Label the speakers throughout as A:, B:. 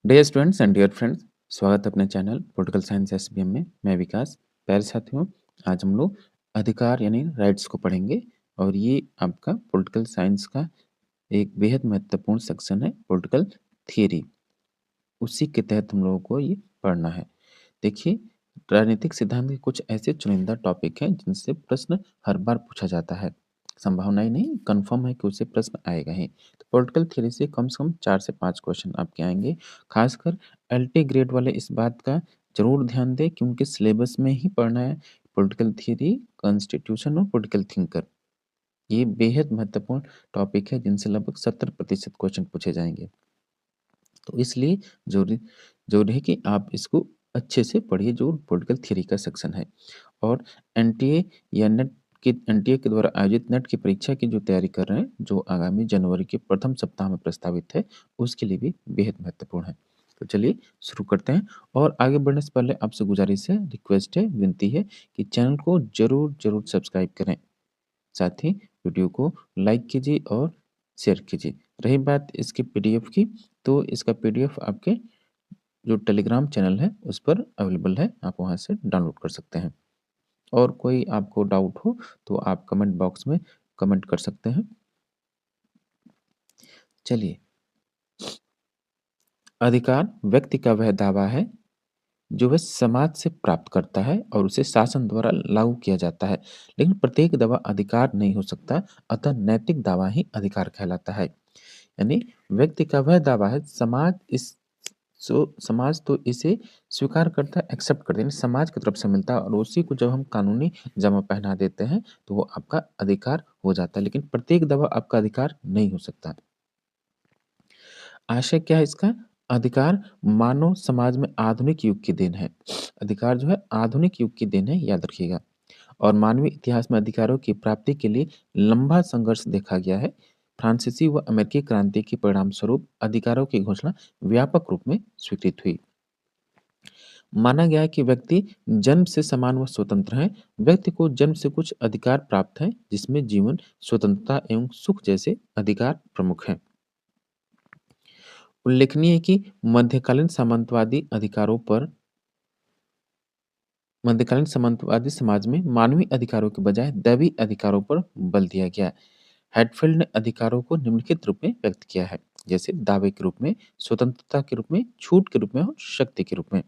A: Dear students and dear friends, स्वागत है अपने चैनल पॉलिटिकल साइंस एसबीएम में। मैं विकास। प्यारे साथियों, आज हम लोग अधिकार यानी राइट्स को पढ़ेंगे और ये आपका पॉलिटिकल साइंस का एक बेहद महत्वपूर्ण सेक्शन है, पॉलिटिकल थियरी। उसी के तहत हम लोगों को ये पढ़ना है। देखिए, राजनीतिक सिद्धांत के कुछ ऐसे चुनिंदा टॉपिक हैं जिनसे प्रश्न हर बार पूछा जाता है। संभावना ही नहीं, कंफर्म है कि उससे प्रश्न आएगा ही। तो पॉलिटिकल थ्योरी से कम 4 से 5 क्वेश्चन आपके आएंगे। खासकर एलटी ग्रेड वाले इस बात का जरूर ध्यान दें कि उनके सिलेबस में ही पढ़ना है। पॉलिटिकल थ्योरी, कॉन्स्टिट्यूशन और पॉलिटिकल थिंकर, ये बेहद महत्वपूर्ण टॉपिक है जिनसे लगभग 70% क्वेश्चन पूछे जाएंगे। तो इसलिए जरूरी जरूरी है कि आप इसको अच्छे से पढ़िए, जो पॉलिटिकल थ्योरी का सेक्शन है। और एनटीए या नेट के एनटीए के द्वारा आयोजित नेट की परीक्षा की जो तैयारी कर रहे हैं, जो आगामी जनवरी के प्रथम सप्ताह में प्रस्तावित है, उसके लिए भी बेहद महत्वपूर्ण है। तो चलिए शुरू करते हैं। और आगे बढ़ने से पहले आपसे गुजारिश है, रिक्वेस्ट है, विनती है कि चैनल को जरूर जरूर सब्सक्राइब करें। साथ ही वीडियो को लाइक कीजिए और शेयर कीजिए। रही बात इसके पीडीएफ की, तो इसका पीडीएफ आपके जो टेलीग्राम चैनल है उस पर अवेलेबल है, आप वहां से डाउनलोड कर सकते हैं। और कोई आपको डाउट हो तो आप कमेंट बॉक्स में कमेंट कर सकते हैं। चलिए, अधिकार व्यक्ति का वह दावा है जो वह समाज से प्राप्त करता है और उसे शासन द्वारा लागू किया जाता है। लेकिन प्रत्येक दावा अधिकार नहीं हो सकता, अतः नैतिक दावा ही अधिकार कहलाता है। यानी व्यक्ति का वह दावा है, समाज तो इसे स्वीकार करता है, एक्सेप्ट करता है, यानी समाज की तरफ से मिलता है और उसी को जब हम कानूनी जमा पहना देते हैं तो वो आपका अधिकार हो जाता है। लेकिन प्रत्येक दावा आपका अधिकार नहीं हो सकता। आशय क्या है इसका? अधिकार मानव समाज में आधुनिक युग की देन है। अधिकार जो है आधुनिक युग की देन है, याद रखिएगा। और मानवीय इतिहास में अधिकारों की प्राप्ति के लिए लंबा संघर्ष देखा गया है। फ्रांसीसी व अमेरिकी क्रांति के परिणाम स्वरूप अधिकारों की घोषणा व्यापक रूप में स्वीकृत हुई। माना गया है कि व्यक्ति जन्म से समान व स्वतंत्र है। व्यक्ति को जन्म से कुछ अधिकार प्राप्त हैं, जिसमें जीवन, स्वतंत्रता एवं सुख जैसे अधिकार प्रमुख हैं। उल्लेखनीय है कि मध्यकालीन सामंतवादी समाज में मानवीय अधिकारों के बजाय दैवी अधिकारों पर बल दिया गया। हेडफील्ड ने अधिकारों को निम्नलिखित रूप में व्यक्त किया है, जैसे दावे के रूप में, स्वतंत्रता के रूप में, छूट के रूप में और शक्ति के रूप में।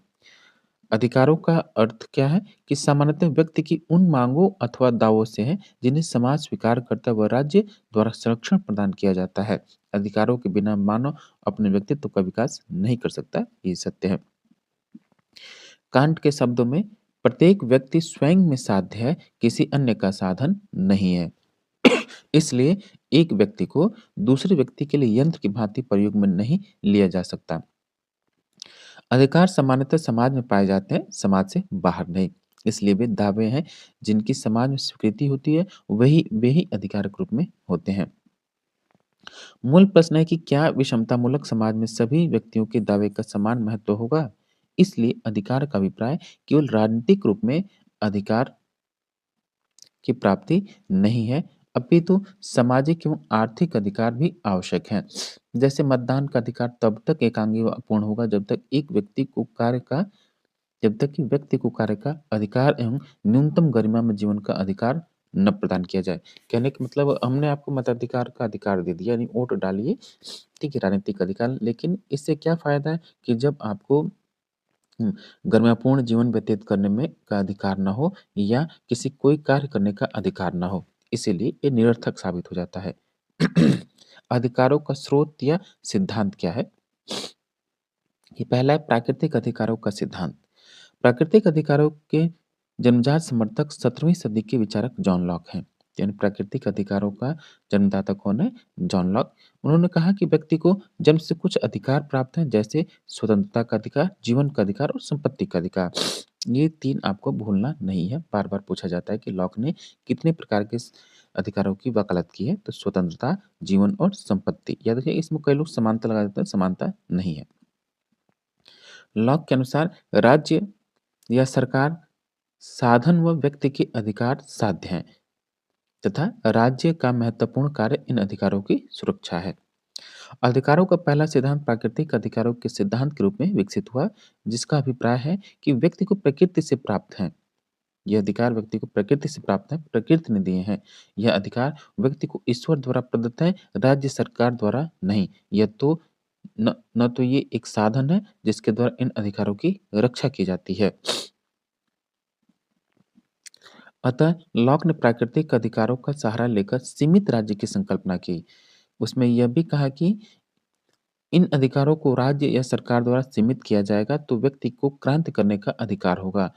A: अधिकारों का अर्थ क्या है कि सामान्यतः व्यक्ति की उन मांगों अथवा दावों से है जिन्हें समाज स्वीकार करता व राज्य द्वारा संरक्षण प्रदान किया जाता है। अधिकारों के बिना मानव अपने व्यक्तित्व का विकास नहीं कर सकता, ये सत्य है। कांट के शब्दों में, प्रत्येक व्यक्ति स्वयं में साध्य है, किसी अन्य का साधन नहीं है। इसलिए एक व्यक्ति को दूसरे व्यक्ति के लिए यंत्र की भांति प्रयोग में नहीं लिया जा सकता। अधिकार सामान्यतः समाज में पाए जाते हैं, समाज से बाहर नहीं। इसलिए वे दावे हैं जिनकी समाज में स्वीकृति होती है, वही वे ही अधिकार के रूप में होते हैं। मूल प्रश्न है कि क्या विषमतामूलक समाज में सभी व्यक्तियों के दावे का समान महत्व होगा? इसलिए अधिकार का अभिप्राय केवल राजनीतिक रूप में अधिकार की प्राप्ति नहीं है, अपितु सामाजिक एवं आर्थिक अधिकार भी आवश्यक हैं। जैसे मतदान का अधिकार तब तक एकांगी व अपूर्ण होगा जब तक कि व्यक्ति को कार्य का अधिकार एवं न्यूनतम गरिमा में जीवन का अधिकार न प्रदान किया जाए। कहने का मतलब, हमने आपको मताधिकार का अधिकार दे दिया, यानी वोट डालिए, ठीक है, राजनीतिक अधिकार। लेकिन इससे क्या फायदा है कि जब आपको गरिमापूर्ण जीवन व्यतीत करने में का अधिकार ना हो या किसी कोई कार्य करने का अधिकार ना हो, इसीलिए ये निरर्थक साबित हो जाता है। अधिकारों का स्रोत या सिद्धांत क्या है? ये पहला है प्राकृतिक अधिकारों का सिद्धांत। प्राकृतिक अधिकारों के जन्मजात समर्थक 17वीं सदी के विचारक जॉन लॉक हैं। यानी प्राकृतिक अधिकारों का जन्मदाता कौन है? John Locke. उन्होंने कहा कि व्यक्ति को जन्म से कुछ अधिकार प्राप्त हैं, जैसे स्वतंत्रता का अधिकार, जीवन का अधिकार और संपत्ति का अधिकार। ये तीन आपको भूलना नहीं है। बार बार पूछा जाता है कि लॉक ने कितने प्रकार के अधिकारों की वकालत की है, तो स्वतंत्रता, जीवन और संपत्ति। याद रखिए, इसमें कई लोग समानता लगा देते हैं, समानता नहीं है। लॉक के अनुसार राज्य या सरकार साधन व व्यक्ति के अधिकार साध्य हैं तथा राज्य का महत्वपूर्ण कार्य इन अधिकारों की सुरक्षा है। अधिकारों का पहला सिद्धांत प्राकृतिक अधिकारों के सिद्धांत के रूप में विकसित हुआ, जिसका अभिप्राय है कि व्यक्ति को प्रकृति से प्राप्त है। ये अधिकार व्यक्ति को प्रकृति से प्राप्त है, प्रकृति ने दिए हैं। यह अधिकार व्यक्ति को ईश्वर द्वारा प्रदत्त है, राज्य सरकार द्वारा नहीं। यह तो न तो ये एक साधन है जिसके द्वारा इन अधिकारों की रक्षा की जाती है। अतः लॉक ने प्राकृतिक अधिकारों का सहारा लेकर सीमित राज्य की संकल्पना की। उसमें यह भी कहा कि इन अधिकारों को राज्य या सरकार द्वारा सीमित किया जाएगा तो व्यक्ति को क्रांति करने का अधिकार होगा।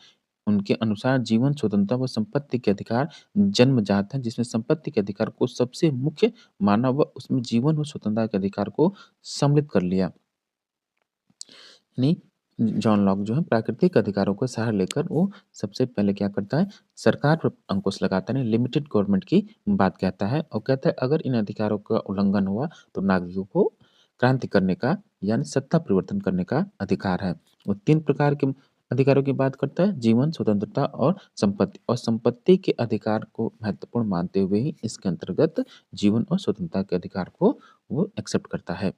A: उनके अनुसार जीवन, स्वतंत्रता व संपत्ति के अधिकार जन्मजात हैं, जिसमें संपत्ति के अधिकार को सबसे मुख्य माना व उसमें जीवन व स्वतंत्रता के अधिकार को सम्मिलित कर लिया। यानी जॉन लॉक जो है प्राकृतिक अधिकारों को सहारा लेकर वो सबसे पहले क्या करता है, सरकार पर अंकुश लगाता है, लिमिटेड गवर्नमेंट की बात कहता है और कहता है अगर इन अधिकारों का उल्लंघन हुआ तो नागरिकों को क्रांति करने का यानी सत्ता परिवर्तन करने का अधिकार है। वो 3 प्रकार के अधिकारों की बात करता है, जीवन, स्वतंत्रता और संपत्ति के अधिकार को महत्वपूर्ण मानते हुए ही इसके अंतर्गत जीवन और स्वतंत्रता के अधिकार को वो एक्सेप्ट करता है।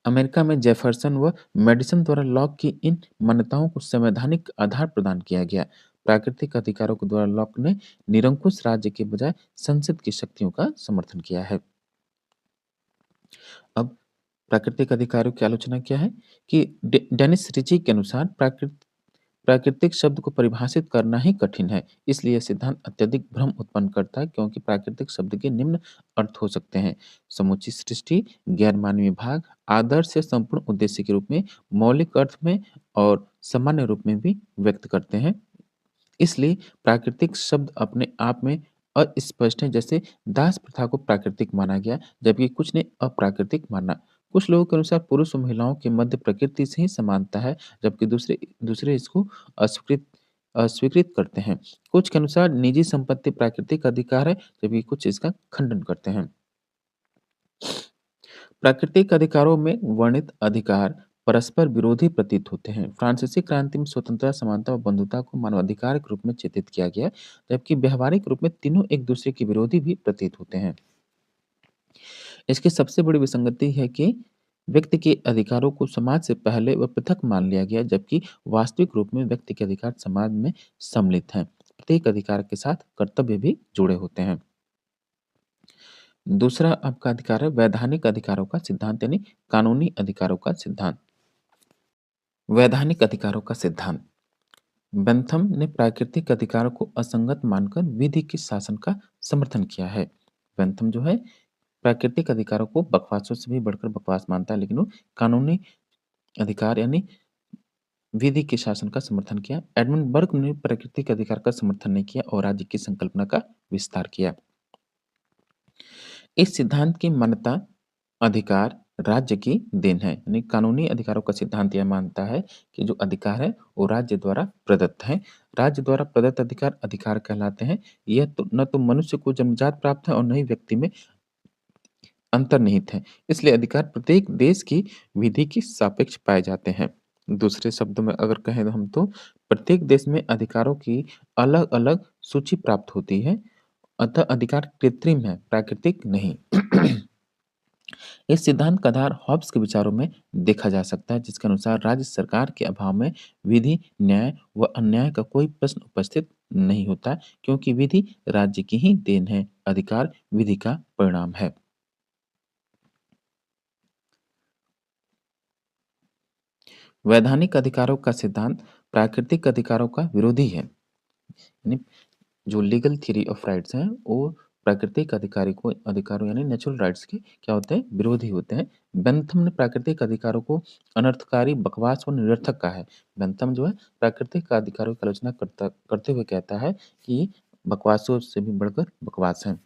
A: अमेरिका में जेफरसन व मेडिसन द्वारा लॉक की इन मान्यताओं को संवैधानिक आधार प्रदान किया गया। प्राकृतिक अधिकारों के द्वारा लॉक ने निरंकुश राज्य के बजाय संसद की शक्तियों का समर्थन किया है। अब प्राकृतिक अधिकारों की आलोचना क्या है कि डेनिस रिची के अनुसार प्राकृतिक शब्द को परिभाषित करना ही कठिन है। इसलिए यह सिद्धांत अत्यधिक भ्रम उत्पन्न करता है क्योंकि प्राकृतिक शब्द के निम्न अर्थ हो सकते हैं। समूची सृष्टि, गैर मानवीय भाग, आदर्श या संपूर्ण उद्देश्य के रूप में, मौलिक अर्थ में और सामान्य रूप में भी व्यक्त करते हैं। इसलिए प्राकृतिक शब्द अपने आप में अस्पष्ट है। जैसे दास प्रथा को प्राकृतिक माना गया जबकि कुछ ने अप्राकृतिक माना। कुछ लोगों के अनुसार पुरुष और महिलाओं के मध्य प्रकृति से ही समानता है जबकि दूसरे दूसरे इसको अस्वीकृत अस्वीकृत करते हैं। कुछ के अनुसार निजी संपत्ति प्राकृतिक अधिकार है जबकि कुछ इसका खंडन करते हैं। प्राकृतिक अधिकारों में वर्णित अधिकार परस्पर विरोधी प्रतीत होते हैं। फ्रांसीसी क्रांति में स्वतंत्रता, समानता और बंधुता को मानवाधिकार के रूप में चित्रित किया गया, जबकि व्यवहारिक रूप में तीनों एक दूसरे के विरोधी भी प्रतीत होते हैं। इसकी सबसे बड़ी विसंगति है कि व्यक्ति के अधिकारों को समाज से पहले व पृथक मान लिया गया, जबकि वास्तविक रूप में व्यक्ति के अधिकार समाज में सम्मिलित हैं। प्रत्येक अधिकार के साथ कर्तव्य भी जुड़े होते हैं। दूसरा आपका अधिकार है वैधानिक अधिकारों का सिद्धांत यानी कानूनी अधिकारों का सिद्धांत। वैधानिक अधिकारों का सिद्धांत बेंथम ने प्राकृतिक अधिकारों को असंगत मानकर विधि के शासन का समर्थन किया है। बेंथम जो है प्राकृतिक अधिकारों को बकवासों से भी बढ़कर बकवास मानता है, लेकिन वो कानूनी अधिकार यानी विधि के शासन का समर्थन किया। एडमंड बर्ग ने प्राकृतिक अधिकार का समर्थन नहीं किया और राज्य की संकल्पना का विस्तार किया। इस सिद्धांत की मान्यता अधिकार राज्य की देन है, यानी कानूनी अधिकारों का सिद्धांत यह मानता है कि जो अधिकार है वो राज्य द्वारा प्रदत्त है। राज्य द्वारा प्रदत्त अधिकार अधिकार कहलाते हैं। यह तो न तो मनुष्य को जन्मजात प्राप्त है और न ही व्यक्ति में अंतर्निहित है। इसलिए अधिकार प्रत्येक देश की विधि के सापेक्ष पाए जाते हैं। दूसरे शब्दों में अगर कहें तो हम तो प्रत्येक देश में अधिकारों की अलग-अलग सूची प्राप्त होती है। अतः अधिकार कृत्रिम है, प्राकृतिक नहीं। इस सिद्धांत का आधार हॉब्स के विचारों में देखा जा सकता है, जिसके अनुसार राज्य सरकार के अभाव में विधि, न्याय व अन्याय का कोई प्रश्न उपस्थित नहीं होता, क्योंकि विधि राज्य की ही देन है, अधिकार विधि का परिणाम है। वैधानिक अधिकारों का सिद्धांत प्राकृतिक अधिकारों का विरोधी है। यानी जो लीगल थ्योरी ऑफ राइट्स हैं, वो प्राकृतिक अधिकारों यानी नेचुरल राइट्स के क्या होते हैं? विरोधी होते हैं। बेंथम ने प्राकृतिक अधिकारों को अनर्थकारी, बकवास और निरर्थक कहा है। बेंथम जो है प्राकृतिक अधिकारों की आलोचना करते हुए कहता है कि बकवासों से भी बढ़कर बकवास हैं।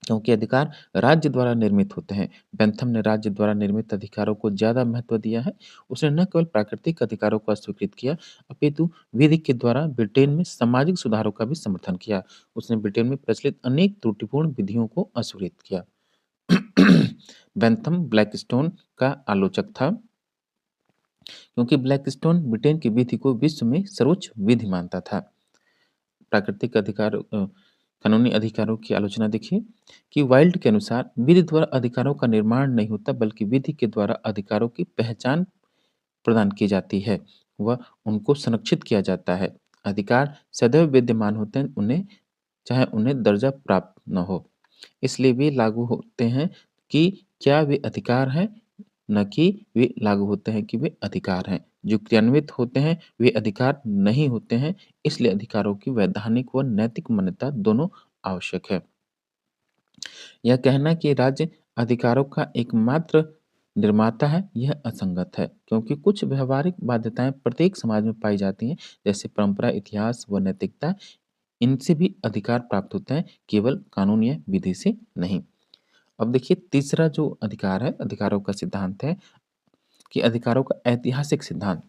A: क्योंकि अधिकार राज्य द्वारा निर्मित होते हैं। बेंथम ने राज्य द्वारा निर्मित अधिकारों को ज़्यादा महत्व दिया है। उसने न केवल प्राकृतिक अधिकारों को अस्वीकृत किया, अपितु विधि के द्वारा ब्रिटेन में सामाजिक सुधारों का भी समर्थन किया। उसने ब्रिटेन में प्रचलित अनेक त्रुटिपूर्ण विधियों को अस्वीकृत किया। बेंथम ब्लैकस्टोन का आलोचक था, क्योंकि ब्लैकस्टोन ब्रिटेन की विधि को विश्व में सर्वोच्च विधि मानता था। प्राकृतिक अधिकार कानूनी अधिकारों की आलोचना देखिए कि वाइल्ड के अनुसार विधि द्वारा अधिकारों का निर्माण नहीं होता बल्कि विधि के द्वारा अधिकारों की पहचान प्रदान की जाती है, वह उनको संरक्षित किया जाता है। अधिकार सदैव विद्यमान होते हैं, उन्हें चाहे उन्हें दर्जा प्राप्त न हो। इसलिए वे लागू होते हैं कि क्या वे अधिकार हैं, न कि वे लागू होते हैं कि वे अधिकार हैं। जो क्रियान्वित होते हैं, वे अधिकार नहीं होते हैं, इसलिए अधिकारों की वैधानिक व नैतिक मान्यता दोनों आवश्यक है। यह कहना कि राज्य अधिकारों का एकमात्र निर्माता है, यह असंगत है, क्योंकि कुछ व्यावहारिक बाध्यताएं प्रत्येक समाज में पाई जाती हैं, जैसे परंपरा, इतिहास व नैतिकता। इनसे भी अधिकार प्राप्त होते हैं, केवल कानून या विधि से नहीं। अब देखिए तीसरा जो अधिकार है, अधिकारों का सिद्धांत है कि अधिकारों का ऐतिहासिक सिद्धांत।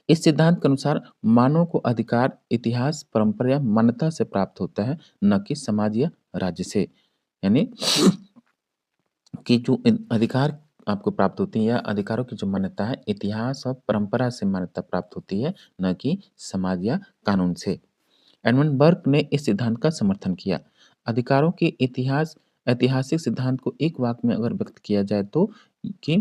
A: इस सिद्धांत के अनुसार मानव को अधिकार इतिहास, परंपरा या मान्यता से प्राप्त होता है, न कि समाज या राज्य से। यानी कि जो अधिकार आपको प्राप्त होती है या अधिकारों की जो मान्यता है, इतिहास और परंपरा से मान्यता प्राप्त होती है, न कि समाज या कानून से। एडमंड बर्क ने इस सिद्धांत का समर्थन किया। अधिकारों के ऐतिहासिक सिद्धांत को एक वाक्य में अगर व्यक्त किया जाए तो कि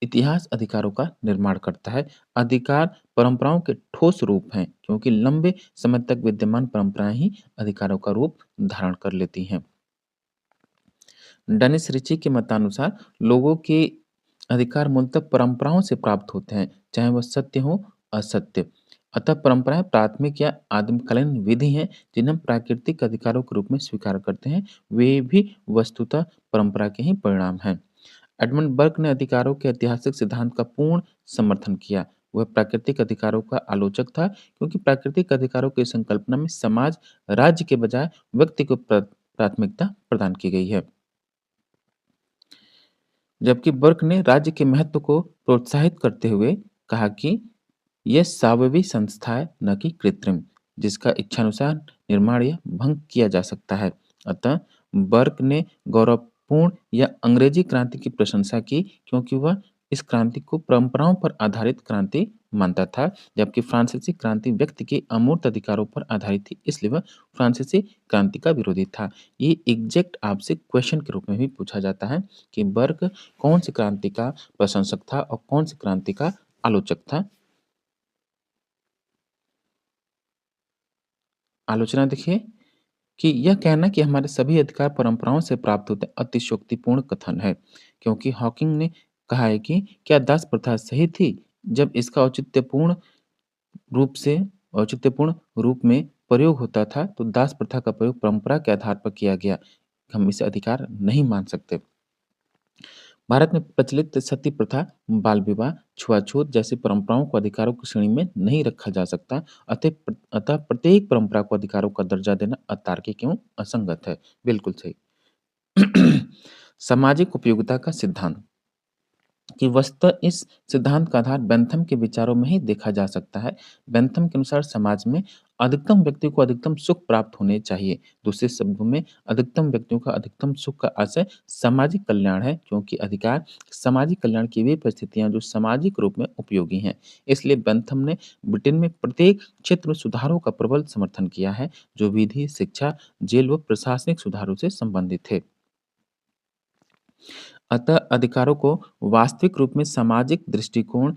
A: इतिहास अधिकारों का निर्माण करता है। अधिकार परंपराओं के ठोस रूप हैं, क्योंकि लंबे समय तक विद्यमान परंपराएं ही अधिकारों का रूप धारण कर लेती हैं। डेनिस रिची के मतानुसार लोगों के अधिकार मूलतः परंपराओं से प्राप्त होते हैं, चाहे वह सत्य हो असत्य। अतः परंपराएं प्राथमिक या आदिमकालीन विधि हैं, जिन्हें हम प्राकृतिक अधिकारों के रूप में स्वीकार करते हैं, वे भी वस्तुतः परंपरा के ही परिणाम हैं। एडमंड बर्क ने अधिकारों के ऐतिहासिक सिद्धांत का पूर्ण समर्थन किया। वह प्राकृतिक अधिकारों का आलोचक था, क्योंकि प्राकृतिक अधिकारों की संकल्पना में समाज, राज्य के बजाय व्यक्ति को प्राथमिकता प्रदान की गई है। जबकि बर्क ने राज्य के महत्व को प्रोत्साहित करते हुए कहा कि यह स्वाभाविक संस्था है, न कि कृत्रिम, जिसका इच्छानुसार निर्माण या भंग किया जा सकता है। अतः बर्क ने गौरवपूर्ण या अंग्रेजी क्रांति की प्रशंसा की, क्योंकि वह इस क्रांति को परंपराओं पर आधारित क्रांति मानता था, जबकि फ्रांसीसी क्रांति व्यक्ति के अमूर्त अधिकारों पर आधारित थी, इसलिए वह फ्रांसीसी क्रांति का विरोधी था। ये एग्जैक्ट आपसे क्वेश्चन के रूप में भी पूछा जाता है कि बर्क कौन सी क्रांति का प्रशंसक था और कौन सी क्रांति का आलोचक था। आलोचना देखिए कि यह कहना कि हमारे सभी अधिकार परंपराओं से प्राप्त होते हैं, अतिशयोक्तिपूर्ण कथन है, क्योंकि हॉकिंग ने कहा है कि क्या दास प्रथा सही थी जब इसका औचित्यपूर्ण रूप में प्रयोग होता था, तो दास प्रथा का प्रयोग परंपरा के आधार पर किया गया। हम इसे अधिकार नहीं मान सकते। भारत में प्रचलित सती प्रथा, बाल विवाह, छुआछूत जैसी परंपराओं को अधिकारों की श्रेणी में नहीं रखा जा सकता। अतः प्रत्येक परंपरा को अधिकारों का दर्जा देना अतार्किक एवं असंगत है। बिल्कुल सही। सामाजिक उपयोगिता का सिद्धांत कि वस्तुतः इस सिद्धांत का आधार बेंथम के विचारों में ही देखा जा सकता है। बेंथम के अनुसार समाज में अधिकतम व्यक्ति को अधिकतम सुख प्राप्त होने चाहिए। दूसरे शब्दों में अधिकतम व्यक्तियों का अधिकतम सुख का आशय सामाजिक कल्याण है, क्योंकि अधिकार सामाजिक कल्याण की वे परिस्थितियां जो सामाजिक रूप में उपयोगी हैं। इसलिए बेंथम ने ब्रिटेन में प्रत्येक क्षेत्र में सुधारों का प्रबल समर्थन किया है, जो विधि, शिक्षा, जेल व प्रशासनिक सुधारों से संबंधित थे। अतः अधिकारों को वास्तविक रूप में सामाजिक दृष्टिकोण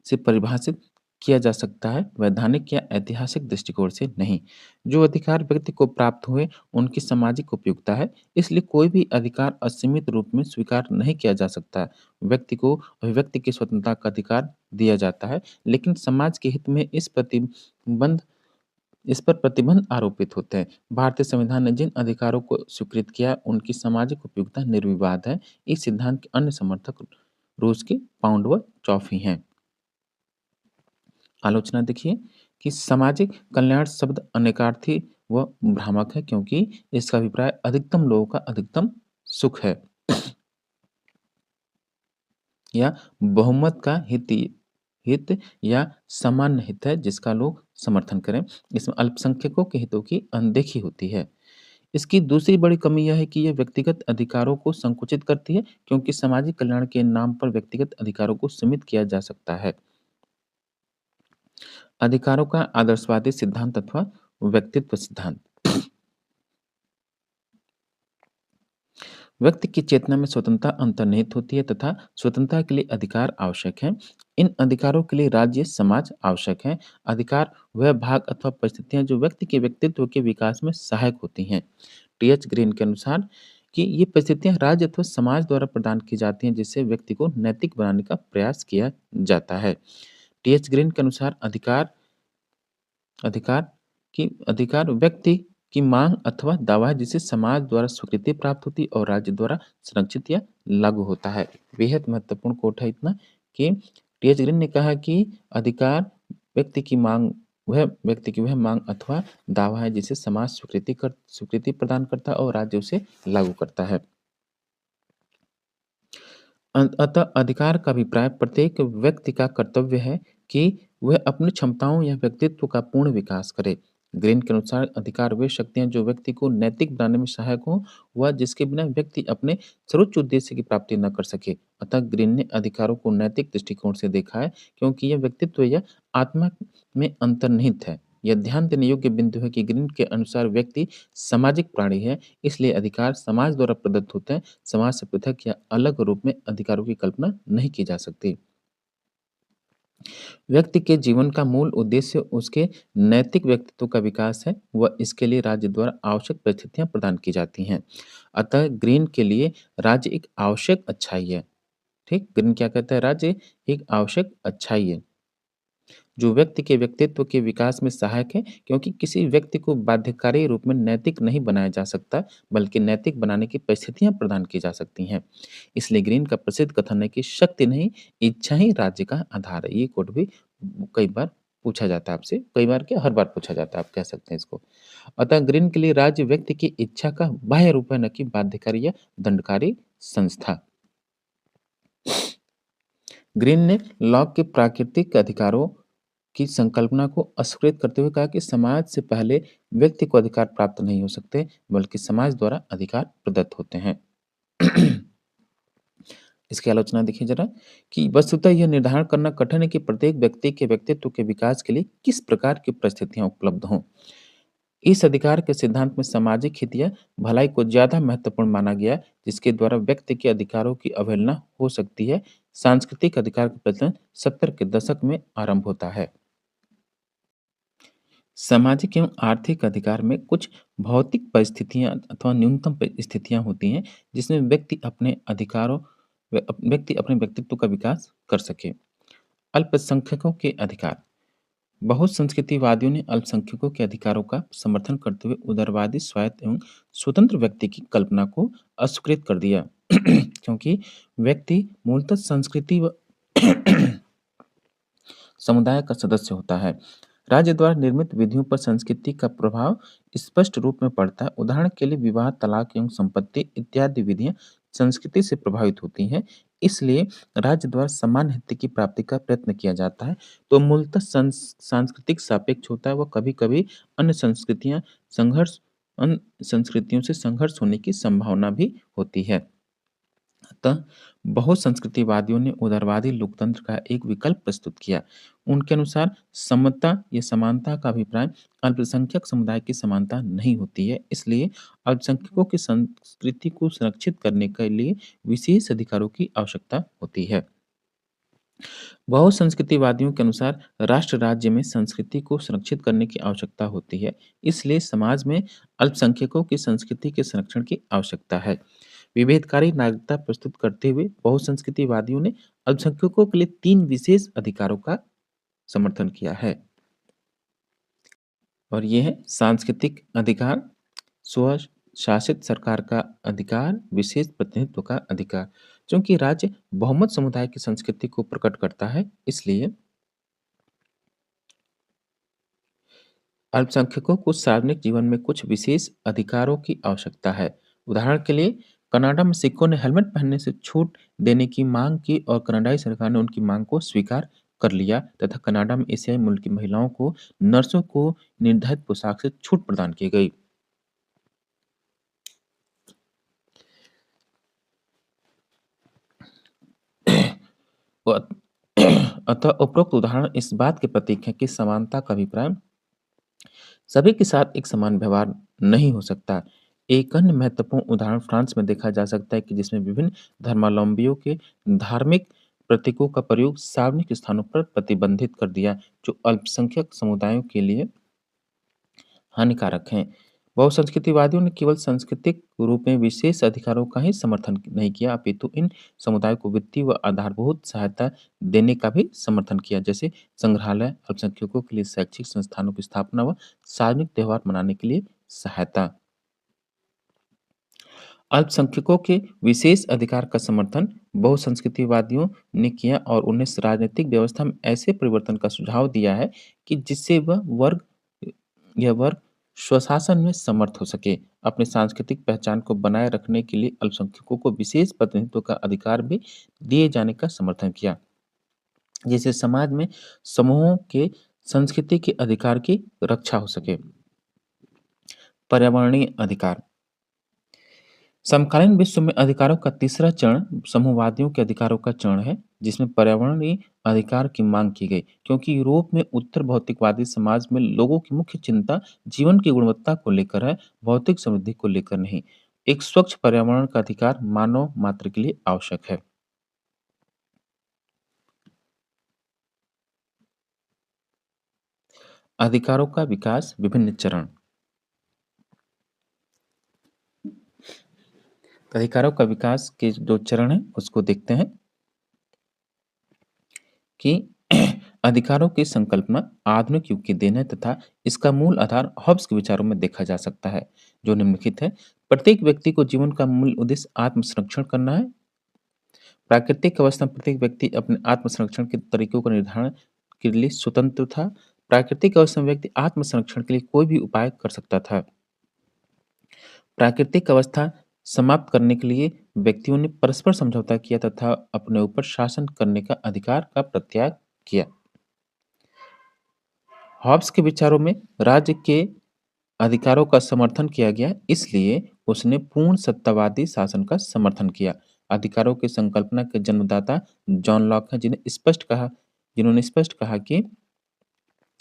A: से परिभाषित किया जा सकता है, वैधानिक या ऐतिहासिक दृष्टिकोण से नहीं। जो अधिकार व्यक्ति को प्राप्त हुए, उनकी सामाजिक उपयोगिता है, इसलिए कोई भी अधिकार असीमित रूप में स्वीकार नहीं किया जा सकता। व्यक्ति को अभिव्यक्ति की स्वतंत्रता का अधिकार दिया जाता है, लेकिन समाज के हित में इस पर प्रतिबंध आरोपित होते हैं। भारतीय संविधान ने जिन अधिकारों को स्वीकृत किया, उनकी सामाजिक उपयोगिता निर्विवाद है। इस सिद्धांत के अन्य समर्थक रूस के पाउंड व चॉफी हैं। आलोचना देखिए कि सामाजिक कल्याण शब्द अनेकार्थी व भ्रामक है, क्योंकि इसका अभिप्राय अधिकतम लोगों का अधिकतम सुख है या बहुमत का हित या सामान्य हित है, जिसका लोग समर्थन करें। इसमें अल्पसंख्यकों के हितों की अनदेखी होती है। इसकी दूसरी बड़ी कमी यह है कि यह व्यक्तिगत अधिकारों को संकुचित करती है, क्योंकि सामाजिक कल्याण के नाम पर व्यक्तिगत अधिकारों को सीमित किया जा सकता है। अधिकारों का आदर्शवादी सिद्धांत अथवा व्यक्तित्व सिद्धांत। व्यक्ति की चेतना में स्वतंत्रता अंतर्निहित होती है तथा स्वतंत्रता के लिए अधिकार आवश्यक है। इन अधिकारों के लिए राज्य समाज आवश्यक है। अधिकार वह भाग अथवा परिस्थितियां जो व्यक्ति के व्यक्तित्व के विकास में सहायक होती हैं। टी एच ग्रीन के अनुसार कि ये परिस्थितियां राज्य अथवा समाज द्वारा प्रदान की जाती हैं जिससे व्यक्ति को नैतिक बनाने का प्रयास किया जाता है। टी एच ग्रीन के अनुसार अधिकार अधिकार व्यक्ति की मांग अथवा दावा है जिसे समाज द्वारा स्वीकृति प्राप्त होती है और राज्य द्वारा संरक्षित या लागू होता है। बेहद महत्वपूर्ण कोट है इतना कि टी एच ग्रीन ने कहा कि अधिकार व्यक्ति की मांग व्यक्ति की वह मांग अथवा दावा है जिसे समाज स्वीकृति प्रदान करता है और राज्य उसे लागू करता है। अतः अधिकार का अभिप्राय प्रत्येक व्यक्ति का कर्तव्य है कि वह अपनी क्षमताओं या व्यक्तित्व का पूर्ण विकास करे। ग्रीन के अनुसार अधिकार वे शक्तियां जो व्यक्ति को नैतिक बनाने में सहायक हों व जिसके बिना व्यक्ति अपने सर्वोच्च उद्देश्य की प्राप्ति न कर सके। अतः ग्रीन ने अधिकारों को नैतिक दृष्टिकोण से देखा है क्योंकि यह व्यक्तित्व या आत्मा में अंतर्निहित है। यह ध्यान देने योग्य बिंदु है कि ग्रीन के अनुसार व्यक्ति सामाजिक प्राणी है, इसलिए अधिकार समाज द्वारा प्रदत्त होते हैं। समाज से पृथक या अलग रूप में अधिकारों की कल्पना नहीं की जा सकती। व्यक्ति के जीवन का मूल उद्देश्य उसके नैतिक व्यक्तित्व का विकास है व इसके लिए राज्य द्वारा आवश्यक परिस्थितियां प्रदान की जाती हैं। अतः ग्रीन के लिए राज्य एक आवश्यक अच्छाई है। ठीक, ग्रीन क्या कहता है? राज्य एक आवश्यक अच्छाई है जो व्यक्ति के व्यक्तित्व के विकास में सहायक है क्योंकि किसी व्यक्ति को बाध्यकारी रूप में नैतिक नहीं बनाया जा सकता बल्कि नैतिक बनाने की परिस्थितियां प्रदान की जा सकती हैं। इसलिए ग्रीन का प्रसिद्ध कथन है कि शक्ति नहीं, इच्छा ही राज्य का आधार है। ये कोट भी कई बार पूछा जाता है आपसे, कई बार क्या हर बार पूछा जाता है, आप कह सकते हैं इसको। अतः ग्रीन के लिए राज्य व्यक्ति की इच्छा का बाह्य रूप है, न कि बाध्यकारी या दंडकारी संस्था। ग्रीन ने लॉक के प्राकृतिक अधिकारों की संकल्पना को अस्वीकृत करते हुए कहा कि समाज से पहले व्यक्ति को अधिकार प्राप्त नहीं हो सकते बल्कि समाज द्वारा अधिकार प्रदत्त होते हैं। इसकी आलोचना देखिए जरा कि वस्तुतः यह निर्धारण करना कठिन है कि प्रत्येक व्यक्ति के व्यक्तित्व के विकास के लिए किस प्रकार की परिस्थितियां उपलब्ध हों। इस अधिकार के सिद्धांत में सामाजिक हित या भलाई को ज्यादा महत्वपूर्ण माना गया जिसके द्वारा व्यक्ति के अधिकारों की अवहेलना हो सकती है। सांस्कृतिक अधिकार का प्रचलन 70 के दशक में आरंभ होता है। सामाजिक एवं आर्थिक अधिकार में कुछ भौतिक परिस्थितियां अथवा न्यूनतम स्थितियां होती हैं जिसमें व्यक्ति अपने व्यक्तित्व का विकास कर सके। अल्पसंख्यकों के अधिकार। बहुत संस्कृतिवादियों ने अल्पसंख्यकों के अधिकारों का समर्थन करते हुए उदारवादी स्वायत्त एवं स्वतंत्र व्यक्ति की कल्पना को अस्वीकृत कर दिया क्योंकि व्यक्ति मूलतः संस्कृति व समुदाय का सदस्य होता है। राज्य द्वारा निर्मित विधियों पर संस्कृति का प्रभाव स्पष्ट रूप में पड़ता है। उदाहरण के लिए विवाह, तलाक एवं संपत्ति इत्यादि विधियां संस्कृति से प्रभावित होती हैं। इसलिए राज्य द्वारा समान हित की प्राप्ति का प्रयत्न किया जाता है तो मूलतः सांस्कृतिक सापेक्ष होता है। वह कभी कभी अन्य संस्कृतियों से संघर्ष होने की संभावना भी होती है। अतः बहुत संस्कृतिवादियों ने उदारवादी लोकतंत्र का एक विकल्प प्रस्तुत किया। उनके अनुसार समता या समानता का अभिप्राय अल्पसंख्यक समुदाय की समानता नहीं होती है। इसलिए अल्पसंख्यकों की संस्कृति को संरक्षित करने के लिए विशेष अधिकारों की आवश्यकता होती है। बहुत संस्कृतिवादियों के अनुसार राष्ट्र राज्य में संस्कृति को संरक्षित करने की आवश्यकता होती है। इसलिए समाज में अल्पसंख्यकों की संस्कृति के संरक्षण की आवश्यकता है। विभेदकारी नागरिकता प्रस्तुत करते हुए बहुसंस्कृतिवादियों ने अल्पसंख्यकों के लिए 3 विशेष अधिकारों का समर्थन किया है और ये है सांस्कृतिक अधिकार, स्वशासित सरकार का अधिकार, विशेष प्रतिनिधित्व का अधिकार। चूंकि राज्य बहुमत समुदाय की संस्कृति को प्रकट करता है, इसलिए अल्पसंख्यकों को सार्वजनिक जीवन में कुछ विशेष अधिकारों की आवश्यकता है। उदाहरण के लिए कनाडा में सिखों ने हेलमेट पहनने से छूट देने की मांग की और कनाडाई सरकार ने उनकी मांग को स्वीकार कर लिया तथा कनाडा में एशियाई मूल की महिलाओं को नर्सों को निर्धारित पोशाक से छूट प्रदान की गई। अतः उपरोक्त उदाहरण इस बात के प्रतीक है कि समानता का अभिप्राय सभी के साथ एक समान व्यवहार नहीं हो सकता। एक अन्य महत्वपूर्ण उदाहरण फ्रांस में देखा जा सकता है कि जिसमें विभिन्न धर्मावलंबियों के धार्मिक प्रतीकों का प्रयोग सार्वजनिक स्थानों पर प्रतिबंधित कर दिया, जो अल्पसंख्यक समुदायों के लिए हानिकारक हैं। बहुसंस्कृतिवादियों ने केवल सांस्कृतिक रूप में विशेष अधिकारों का ही समर्थन नहीं किया, अपितु इन समुदायों को वित्तीय व आधारभूत सहायता देने का भी समर्थन किया, जैसे संग्रहालय, अल्पसंख्यकों के लिए शैक्षिक संस्थानों की स्थापना व सार्वजनिक त्योहार मनाने के लिए सहायता। अल्पसंख्यकों के विशेष अधिकार का समर्थन बहुसंस्कृतिवादियों ने किया और उन्हें राजनीतिक व्यवस्था में ऐसे परिवर्तन का सुझाव दिया है कि जिससे यह वर्ग स्वशासन में समर्थ हो सके। अपनी सांस्कृतिक पहचान को बनाए रखने के लिए अल्पसंख्यकों को विशेष प्रतिनिधित्व का अधिकार भी दिए जाने का समर्थन किया, जिससे समाज में समूहों के संस्कृति के अधिकार की रक्षा हो सके। पर्यावरणीय अधिकार। समकालीन विश्व में अधिकारों का तीसरा चरण समूहवादियों के अधिकारों का चरण है, जिसमें पर्यावरणीय अधिकार की मांग की गई, क्योंकि यूरोप में उत्तर भौतिकवादी समाज में लोगों की मुख्य चिंता जीवन की गुणवत्ता को लेकर है, भौतिक समृद्धि को लेकर नहीं। एक स्वच्छ पर्यावरण का अधिकार मानव मात्र के लिए आवश्यक है। अधिकारों का विकास विभिन्न चरण। अधिकारों का विकास के जो चरण है उसको देखते हैं कि अधिकारों की संकल्पना आधुनिक युग की देन है तथा इसका मूल आधार हॉब्स के विचारों में देखा जा सकता है, जो निम्नलिखित है। प्रत्येक व्यक्ति को जीवन का मूल उद्देश्य आत्म संरक्षण करना है। प्राकृतिक अवस्था में प्रत्येक व्यक्ति अपने आत्म संरक्षण के तरीकों का निर्धारण के लिए स्वतंत्र था। प्राकृतिक अवस्था में व्यक्ति आत्म संरक्षण के लिए कोई भी उपाय कर सकता था। प्राकृतिक अवस्था समाप्त करने के लिए व्यक्तियों ने परस्पर समझौता किया तथा अपने ऊपर शासन करने का अधिकार का प्रत्याग किया। हॉब्स के विचारों में राज्य के अधिकारों का समर्थन किया गया, इसलिए उसने पूर्ण सत्तावादी शासन का समर्थन किया। अधिकारों की संकल्पना के जन्मदाता जॉन लॉक हैं, जिन्होंने स्पष्ट कहा कि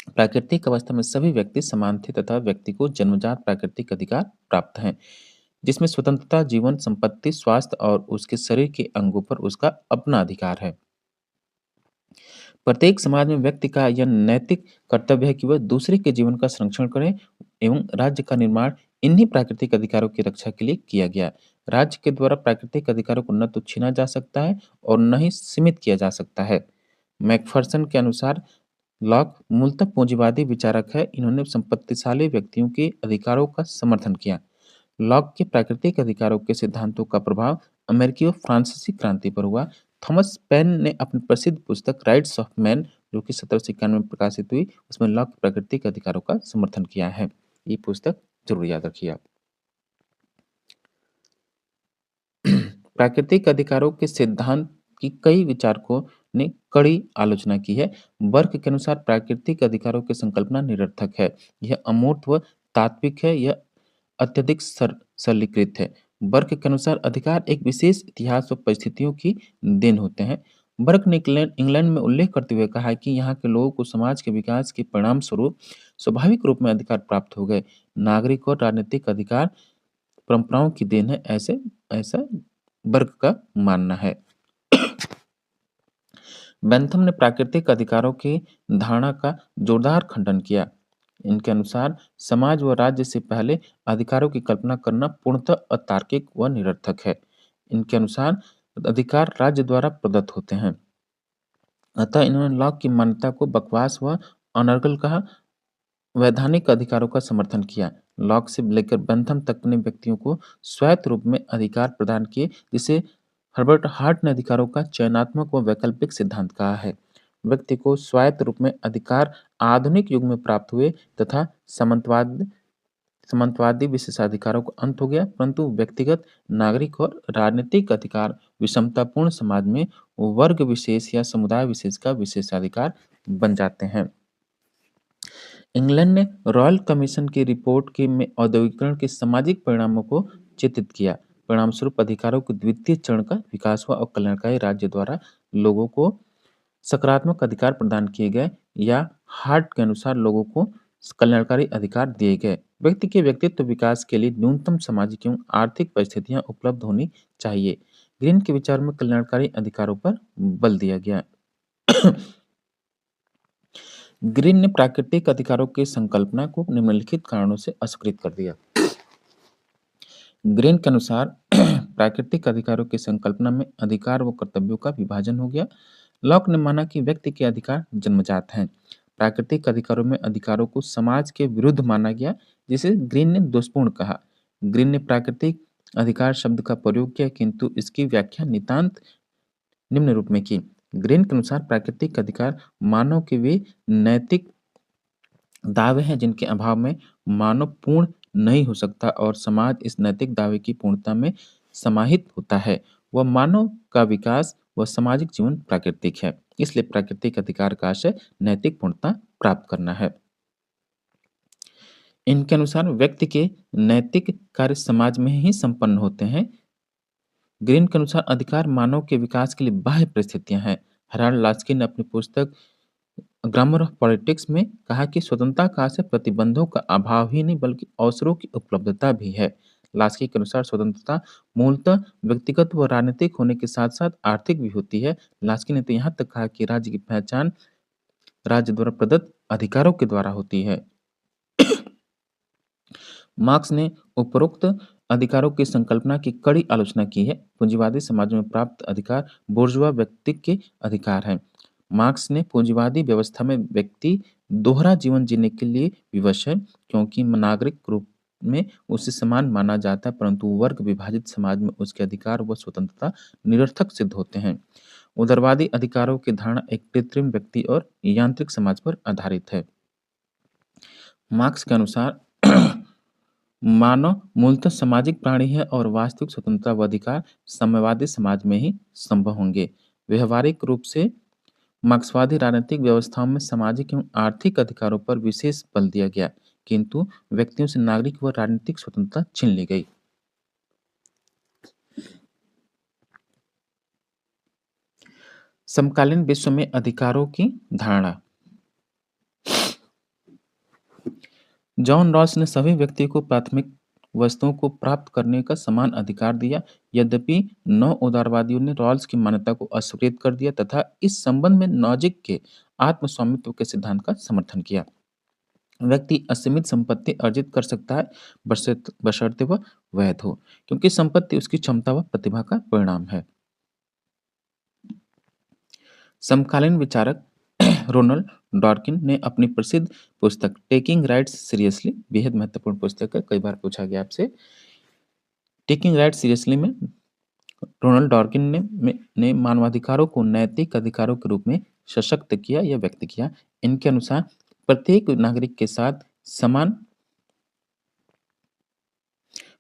A: प्राकृतिक अवस्था में सभी व्यक्ति समान थे तथा व्यक्ति को जन्मजात प्राकृतिक अधिकार प्राप्त हैं, जिसमें स्वतंत्रता, जीवन, संपत्ति, स्वास्थ्य और उसके शरीर के अंगों पर उसका अपना अधिकार है। प्रत्येक समाज में व्यक्ति का यह नैतिक कर्तव्य है कि वह दूसरे के जीवन का संरक्षण करे एवं राज्य का निर्माण इन्हीं प्राकृतिक अधिकारों की रक्षा के लिए किया गया। राज्य के द्वारा प्राकृतिक अधिकारों को न तो छीना जा सकता है और न ही सीमित किया जा सकता है। मैकफरसन के अनुसार लॉक मूलतः पूंजीवादी विचारक है। इन्होंने संपत्तिशाली व्यक्तियों के अधिकारों का समर्थन किया। लॉक के प्राकृतिक अधिकारों के सिद्धांतों का प्रभाव अमेरिकी और फ्रांसीसी क्रांति पर हुआ। थॉमस पेन ने अपनी प्रसिद्ध पुस्तक राइट्स ऑफ मैन, जो कि 1791 में प्रकाशित हुई, उसमें लॉक के प्राकृतिक अधिकारों का समर्थन किया है। ये पुस्तक जरूर याद रखिए आप। प्राकृतिक अधिकारों के सिद्धांत की कई विचारकों ने कड़ी आलोचना की है। बर्क के अनुसार प्राकृतिक अधिकारों की संकल्पना निरर्थक है। यह अमूर्त व तात्विक है। यह अत्यधिक सरलीकृत है। बर्क के अनुसार अधिकार एक विशेष इतिहास व परिस्थितियों की देन होते हैं। बर्क ने इंग्लैंड में उल्लेख करते हुए कहा है कि यहाँ के लोगों को समाज के विकास के परिणाम स्वरूप स्वाभाविक रूप में अधिकार प्राप्त हो गए। नागरिक और राजनीतिक अधिकार परंपराओं की देन है, ऐसे ऐसा बर्क का मानना है। बेंथम ने प्राकृतिक अधिकारों की धारणा का जोरदार खंडन किया। इनके अनुसार समाज व राज्य से पहले अधिकारों की कल्पना करना पूर्णतः अतार्किक व निरर्थक है। इनके अनुसार अधिकार राज्य द्वारा प्रदत्त होते हैं। अतः इन्होंने लॉक की मान्यता को बकवास व अनर्गल कहा। वैधानिक अधिकारों का समर्थन किया। लॉक से लेकर बेंथम तक ने व्यक्तियों को स्वायत्त रूप में अधिकार प्रदान किए, जिसे हर्बर्ट हार्ट ने अधिकारों का चयनात्मक व वैकल्पिक सिद्धांत कहा है। व्यक्ति को स्वायत्त रूप में अधिकार आधुनिक युग में प्राप्त हुए तथा सामंतवादी विशेषाधिकारों का अंत हो गया, परंतु व्यक्तिगत, नागरिक और राजनीतिक अधिकार विषमतापूर्ण समाज में वर्ग विशेष या समुदाय विशेष का विशेषाधिकार बन जाते हैं। इंग्लैंड ने रॉयल कमीशन की रिपोर्ट के में औद्योगिकरण के सामाजिक परिणामों को चित्रित किया। परिणामस्वरूप अधिकारों के द्वितीय चरण का विकास हुआ और कल्याणकारी राज्य द्वारा लोगों को सकारात्मक अधिकार प्रदान किए गए, या हार्ट के अनुसार लोगों को कल्याणकारी अधिकार दिए गए। व्यक्ति के व्यक्तित्व विकास के लिए न्यूनतम सामाजिक एवं आर्थिक परिस्थितियां उपलब्ध होनी चाहिए। ग्रीन के विचार में कल्याणकारी अधिकारों पर बल दिया गया। ग्रीन ने प्राकृतिक अधिकारों की संकल्पना को निम्नलिखित कारणों से अस्वीकृत कर दिया। ग्रीन के अनुसार प्राकृतिक अधिकारों की संकल्पना में अधिकार व कर्तव्यों का विभाजन हो गया। लॉक ने माना कि व्यक्ति के अधिकार जन्मजात हैं। प्राकृतिक अधिकारों में अधिकारों को समाज के विरुद्ध माना गया, जिसे ग्रीन ने दोषपूर्ण कहा। ग्रीन ने प्राकृतिक अधिकार शब्द का प्रयोग किया, किंतु इसकी व्याख्या नितांत निम्न रूप में की। ग्रीन के अनुसार प्राकृतिक अधिकार मानव के वे नैतिक दावे हैं जिनके अभाव में मानव पूर्ण नहीं हो सकता और समाज इस नैतिक दावे की पूर्णता में समाहित होता है। वह मानव का विकास व सामाजिक जीवन प्राकृतिक है, इसलिए प्राकृतिक अधिकार का आशय नैतिक पूर्णता प्राप्त करना है। इनके अनुसार व्यक्ति के नैतिक कार्य समाज में ही संपन्न होते हैं। ग्रीन के अनुसार अधिकार मानव के विकास के लिए बाह्य परिस्थितियां हैं। हराल्ड लास्की ने अपनी पुस्तक ग्रामर ऑफ पॉलिटिक्स में कहा कि स्वतंत्रता का आशय प्रतिबंधों का अभाव ही नहीं बल्कि अवसरों की उपलब्धता भी है। लास्की के अनुसार स्वतंत्रता मूलतः व्यक्तिगत व राजनीतिक होने के साथ साथ आर्थिक भी होती है। लास्की ने तो यहाँ तक कहा कि राज्य की पहचान राज्य द्वारा प्रदत्त अधिकारों के द्वारा होती है। मार्क्स ने उपरोक्त अधिकारों की संकल्पना की कड़ी आलोचना की है। पूंजीवादी समाज में प्राप्त अधिकार बुर्जुआ व्यक्ति के अधिकार हैं। मार्क्स ने पूंजीवादी व्यवस्था में व्यक्ति दोहरा जीवन जीने के लिए विवश है, क्योंकि नागरिक रूप में उसे समान माना जाता है, परंतु वर्ग विभाजित समाज में उसके अधिकार व स्वतंत्रता निरर्थक सिद्ध होते हैं। उदारवादी अधिकारों की धारणा एक कृत्रिम व्यक्ति और यांत्रिक समाज पर आधारित है। मार्क्स के अनुसार मानव मूलतः सामाजिक प्राणी है और वास्तविक स्वतंत्रता व अधिकार साम्यवादी समाज में ही संभव होंगे। व्यवहारिक रूप से मार्क्सवादी राजनीतिक व्यवस्थाओं में सामाजिक एवं आर्थिक अधिकारों पर विशेष बल दिया गया, किंतु व्यक्तियों से नागरिक व राजनीतिक स्वतंत्रता छीन ली गई। समकालीन विश्व में अधिकारों की धारणा। जॉन रॉस ने सभी व्यक्तियों को प्राथमिक वस्तुओं को प्राप्त करने का समान अधिकार दिया। यद्यपि नौ उदारवादियों ने रॉल्स की मान्यता को अस्वीकृत कर दिया तथा इस संबंध में नॉजिक के आत्म-स्वामित्व के सिद्धांत का समर्थन किया। व्यक्ति असीमित संपत्ति अर्जित कर सकता है बशर्ते वह वैध हो, क्योंकि संपत्ति उसकी क्षमता व प्रतिभा का परिणाम है। समकालीन विचारक रोनाल्ड डॉर्किन ने अपनी प्रसिद्ध पुस्तक टेकिंग राइट्स सीरियसली, बेहद महत्वपूर्ण पुस्तक है, कई बार पूछा गया आपसे। टेकिंग राइट्स सीरियसली में रोनाल्ड डॉर्किन ने मानवाधिकारों को नैतिक अधिकारों के रूप में सशक्त किया या व्यक्त किया। इनके अनुसार प्रत्येक नागरिक के साथ समान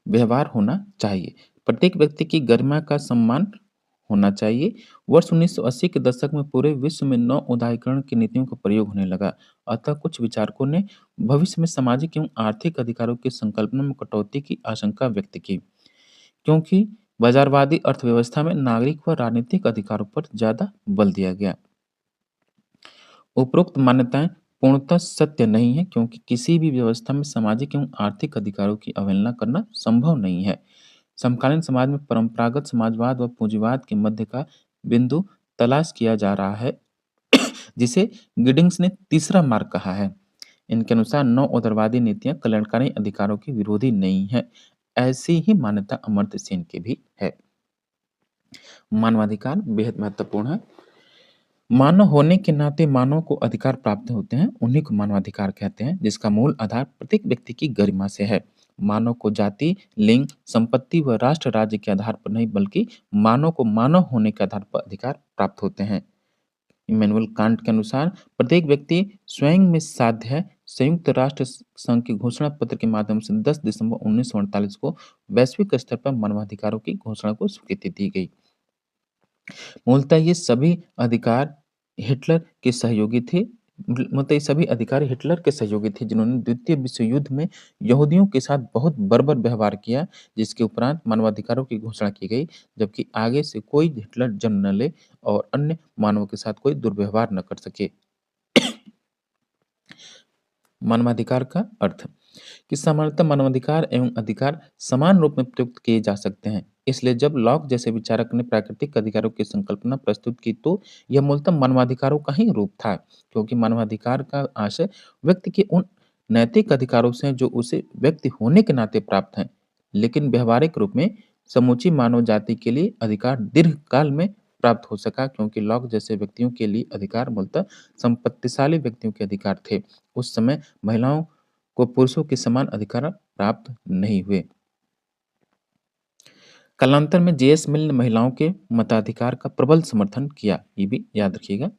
A: व्यवहार होना चाहिए। प्रत्येक व्यक्ति की गरिमा का सम्मान होना चाहिए। वर्ष 1980 के दशक में पूरे विश्व में नौ उदारीकरण की नीतियों का प्रयोग होने लगा। अतः कुछ विचारकों ने भविष्य में सामाजिक एवं आर्थिक अधिकारों की संकल्पना में कटौती की आशंका व्यक्त की, क्योंकि बाजारवादी अर्थव्यवस्था में नागरिक व राजनीतिक अधिकारों पर ज्यादा बल दिया गया। उपरोक्त मान्यताएं पूर्णतः सत्य नहीं है, क्योंकि किसी भी व्यवस्था में सामाजिक एवं आर्थिक अधिकारों की अवहेलना करना संभव नहीं है। समकालीन समाज में परंपरागत समाजवाद व पूंजीवाद के मध्य का बिंदु तलाश किया जा रहा है, जिसे गिडिंग्स ने तीसरा मार्ग कहा है। इनके अनुसार नौ उदारवादी नीतियां कल्याणकारी अधिकारों की विरोधी नहीं है। ऐसी ही मान्यता अमर्त्य सेन की भी है। मानवाधिकार बेहद महत्वपूर्ण है। मानव होने के नाते मानव को अधिकार प्राप्त होते हैं, उन्हीं को मानवाधिकार कहते हैं, जिसका मूल आधार प्रत्येक व्यक्ति की गरिमा से है। मानव को जाति, लिंग, संपत्ति व राष्ट्र राज्य के आधार पर नहीं बल्कि मानव को मानव होने के आधार पर अधिकार प्राप्त होते हैं। इमैनुअल कांट के अनुसार प्रत्येक व्यक्ति स्वयं में साध्य है। संयुक्त राष्ट्र संघ के घोषणा पत्र के माध्यम से 10 दिसंबर 1948 को वैश्विक स्तर पर मानवाधिकारों की घोषणा को स्वीकृति दी गई। मूलतः ये सभी अधिकार हिटलर के सहयोगी थे। मूलतः ये सभी अधिकारी हिटलर के सहयोगी थे, जिन्होंने द्वितीय विश्व युद्ध में यहूदियों के साथ बहुत बर्बर व्यवहार किया, जिसके उपरांत मानवाधिकारों की घोषणा की गई, जबकि आगे से कोई हिटलर जन्म न ले और अन्य मानवों के साथ कोई दुर्व्यवहार न कर सके। मानवाधिकार का अर्थ कि सामान्यतः मानवाधिकार एवं अधिकार समान रूप में प्रयुक्त किए जा सकते हैं। इसलिए जब लॉक जैसे विचारक ने प्राकृतिक अधिकारों की संकल्पना प्रस्तुत की तो यह मूलतः मानवाधिकारों का ही रूप था, क्योंकि मानवाधिकार का आशय व्यक्ति के उन नैतिक अधिकारों से हैं जो उसे व्यक्ति होने के नाते प्राप्त हैं, लेकिन व्यवहारिक रूप में समूची मानव जाति के लिए अधिकार दीर्घकाल में प्राप्त हो सका, क्योंकि लॉक जैसे व्यक्तियों के लिए अधिकार मूलतः संपत्तिशाली व्यक्तियों के अधिकार थे। उस समय महिलाओं को पुरुषों के समान अधिकार प्राप्त नहीं हुए। कालांतर में जेएस मिल ने महिलाओं के मताधिकार का प्रबल समर्थन किया, ये भी याद रखिएगा।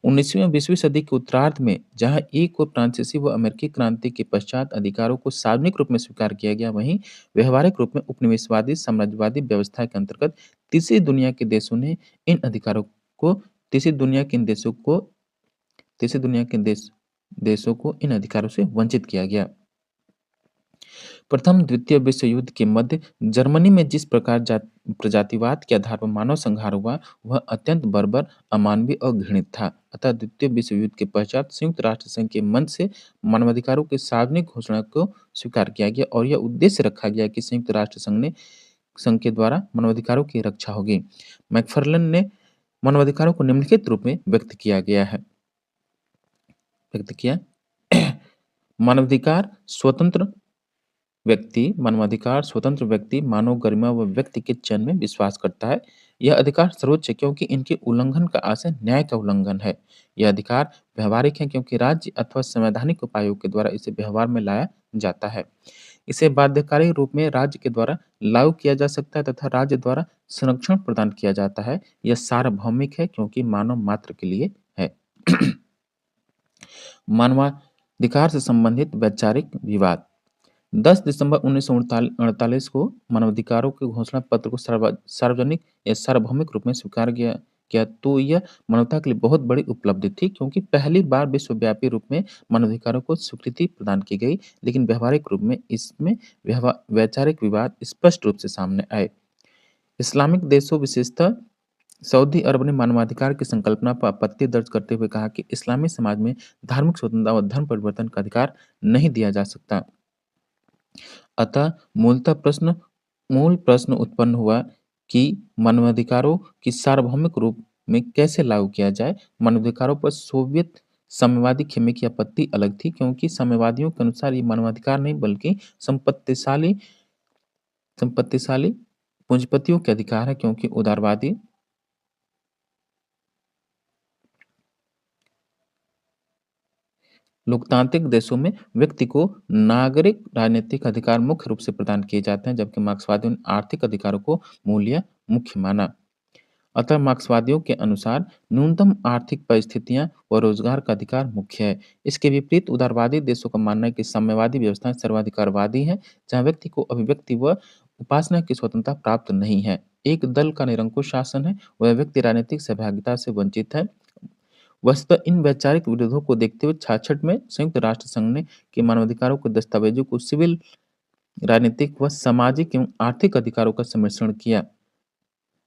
A: 19वीं और 20वीं सदी के उत्तरार्ध में जहां एक और फ्रांसीसी व अमेरिकी क्रांति के पश्चात अधिकारों को सार्वजनिक रूप में स्वीकार किया गया, वहीं व्यवहारिक रूप में उपनिवेशवादी साम्राज्यवादी व्यवस्था के अंतर्गत तीसरी दुनिया के देशों ने इन अधिकारों को तीसरी दुनिया के इन देशों को तीसरी दुनिया के देशों को इन अधिकारों से वंचित किया गया। प्रथम द्वितीय विश्व युद्ध के मध्य जर्मनी में जिस प्रकार प्रजातिवाद के आधार पर मानव संहार हुआ, वह अत्यंत बर्बर, अमानवीय और घृणित था। अतः द्वितीय विश्व युद्ध के पश्चात संयुक्त राष्ट्र संघ के मंच से मानवाधिकारों की सार्वजनिक घोषणा को स्वीकार किया गया और यह उद्देश्य रखा गया कि संघ के द्वारा मानवाधिकारों की रक्षा होगी। मैकफर्लन ने मानवाधिकारों को निम्नलिखित रूप में व्यक्त किया। मानवाधिकार स्वतंत्र व्यक्ति मानव गरिमा व व्यक्ति के चयन में विश्वास करता है। यह अधिकार सर्वोच्च है क्योंकि इनके उल्लंघन का आशय न्याय का उल्लंघन है। यह अधिकार व्यवहारिक है क्योंकि राज्य अथवा संवैधानिक उपायों के द्वारा इसे व्यवहार में लाया जाता है। इसे बाध्यकारी रूप में राज्य के द्वारा लागू किया जा सकता है तथा राज्य द्वारा संरक्षण प्रदान किया जाता है। यह सार्वभौमिक है क्योंकि मानव मात्र के लिए है। मानवाधिकार से संबंधित वैचारिक विवाद। 10 दिसंबर 1948 को मानवाधिकारों के घोषणा पत्र को सार्वजनिक या सार्वभौमिक रूप में स्वीकार किया तो यह मानवता के लिए बहुत बड़ी उपलब्धि थी, क्योंकि पहली बार विश्वव्यापी रूप में मानवाधिकारों को स्वीकृति प्रदान की गई। लेकिन व्यवहारिक रूप में इसमें वैचारिक विवाद स्पष्ट रूप से सामने आए। इस्लामिक देशों, विशेषतः सऊदी अरब ने मानवाधिकार की संकल्पना पर आपत्ति दर्ज करते हुए कहा कि इस्लामी समाज में धार्मिक स्वतंत्रता व धर्म परिवर्तन का अधिकार नहीं दिया जा सकता। अतः मूल प्रश्न उत्पन्न हुआ कि मानवाधिकारों की सार्वभौमिक रूप में कैसे लागू किया जाए। मानवाधिकारों पर सोवियत साम्यवादी खेमे की आपत्ति अलग थी, क्योंकि साम्यवादियों के अनुसार ये मानवाधिकार नहीं बल्कि संपत्तिशाली पूंजीपतियों के अधिकार है, क्योंकि उदारवादी लोकतांत्रिक देशों में व्यक्ति को नागरिक राजनीतिक अधिकार मुख्य रूप से प्रदान किए जाते हैं, जबकि मार्क्सवादियों ने आर्थिक अधिकारों को मूल्य मुख्य माना। अतः मार्क्सवादियों के अनुसार न्यूनतम आर्थिक परिस्थितियां व रोजगार का अधिकार मुख्य है। इसके विपरीत उदारवादी देशों का मानना है कि साम्यवादी व्यवस्थाएं सर्वाधिकारवादी हैं, जहां व्यक्ति को अभिव्यक्ति व उपासना की स्वतंत्रता प्राप्त नहीं है। एक दल का निरंकुश शासन है, वह व्यक्ति राजनीतिक सहभागिता से वंचित है। वस्तुतः इन वैचारिक विरोधों को देखते हुए 66 में संयुक्त राष्ट्र संघ ने के मानवाधिकारों के दस्तावेजों को सिविल, राजनीतिक व सामाजिक एवं आर्थिक अधिकारों का सम्मिश्रण किया।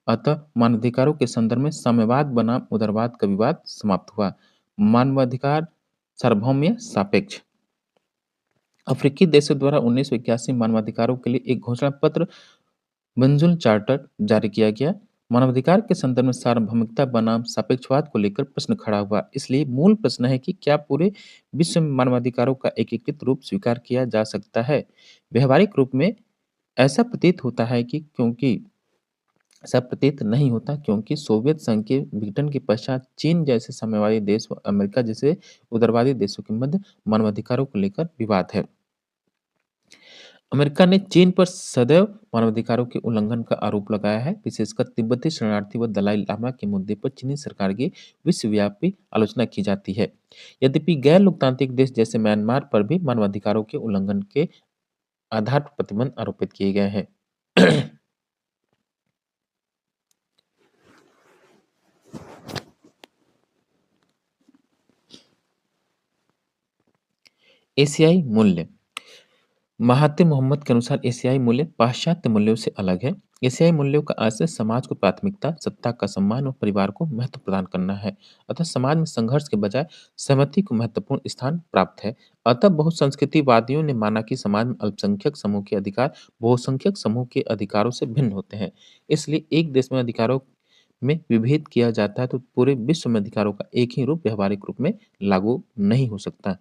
A: अतः मानवाधिकारों के संदर्भ में साम्यवाद बनाम उदारवाद का विवाद समाप्त हुआ। मानवाधिकार सार्वभौम्य सापेक्ष। अफ्रीकी देशों द्वारा 1981 मानवाधिकारों के लिए एक घोषणा पत्र बंजुल चार्टर जारी किया गया। मानवाधिकार के संदर्भ में सार्वभौमिकता बनाम सापेक्षवाद को लेकर प्रश्न खड़ा हुआ। इसलिए मूल प्रश्न है कि क्या पूरे विश्व में मानवाधिकारों का एकीकृत रूप स्वीकार किया जा सकता है। व्यवहारिक रूप में ऐसा प्रतीत होता है कि क्योंकि ऐसा प्रतीत नहीं होता, क्योंकि सोवियत संघ के विघटन के पश्चात चीन जैसे साम्यवादी देश व अमेरिका जैसे उदारवादी देशों के मध्य मानवाधिकारों को लेकर विवाद है। अमेरिका ने चीन पर सदैव मानवाधिकारों के उल्लंघन का आरोप लगाया है, विशेषकर तिब्बती शरणार्थी व दलाई लामा के मुद्दे पर चीनी सरकार की विश्वव्यापी आलोचना की जाती है। यद्यपि गैर लोकतांत्रिक देश जैसे म्यांमार पर भी मानवाधिकारों के उल्लंघन के आधार पर प्रतिबंध आरोपित किए गए हैं। एशियाई मूल्य। महातिर मोहम्मद के अनुसार एशियाई मूल्य पाश्चात्य मूल्यों से अलग है। एशियाई मूल्यों का आशय समाज को प्राथमिकता, सत्ता का सम्मान और परिवार को महत्व प्रदान करना है। अतः समाज में संघर्ष के बजाय सहमति को महत्वपूर्ण स्थान प्राप्त है। अतः बहुसंस्कृतिवादियों ने माना कि समाज में अल्पसंख्यक समूह के अधिकार बहुसंख्यक समूह के अधिकारों से भिन्न होते हैं। इसलिए एक देश में अधिकारों में विभेद किया जाता है तो पूरे विश्व में अधिकारों का एक ही रूप व्यावहारिक रूप में लागू नहीं हो सकता।